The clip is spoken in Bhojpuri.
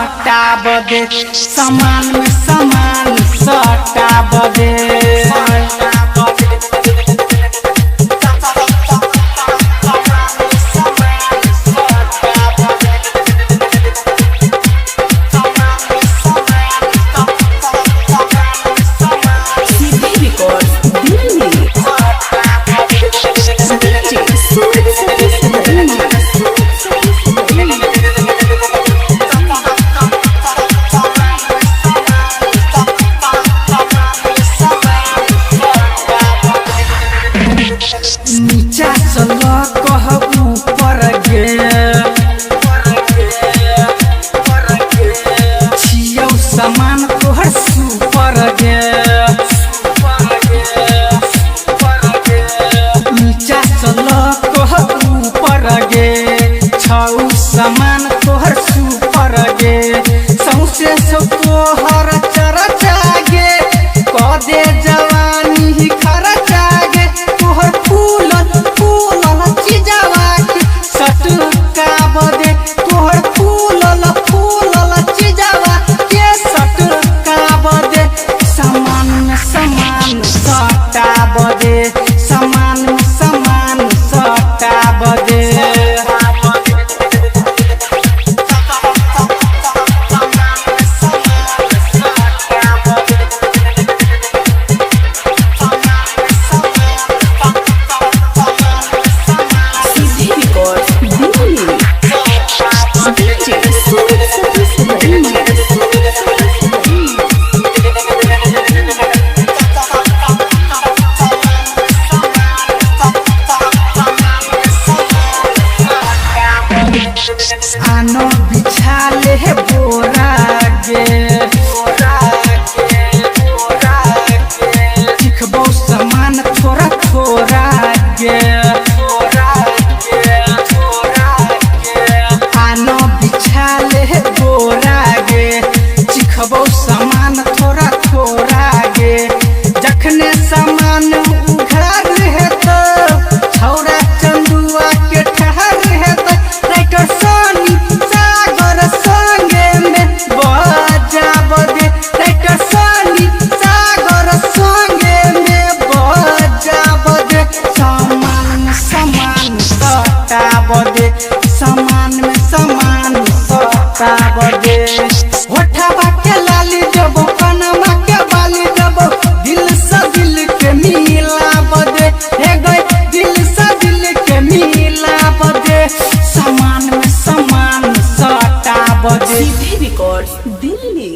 सटा बदे समान में समान सटा बदे नीचा चल कह ऊपर गे छियौ समान तोहर सुपर गे नीचा चल कह ऊपर गे छौ समान तोहर सुपर गे सौसे सौ तोहर चरचा गे क दे जवानी ही खर्चा गे तोहर फूल चीजवा के सटका बदे तोहर फूल चीजवा के सटका बदे समान में समान सटा बदे समान में समान सटा बदे आनो बिछाले है बोरा गे चिखबो समान थोड़ा थोड़ा गे आनो बिछाले है बोरा गे चिखबो समान थोड़ा थोड़ा गे जखने समान उघार है तो छौरा चंदुआ के ठहर है तो राइटर सोनी सागर संगे में बजा बदे राइटर सोनी सागर संगे में बजा बदे समान में समान सटा बदे समान में समान सटा बदे होठवा के लाली जब कनमा के बाली जब दिल से दिल के मिला बदे हे गए दिल से दिल के मिला बदे समान में समान सटा बदे सीधे रिकॉर्ड दिल्ली।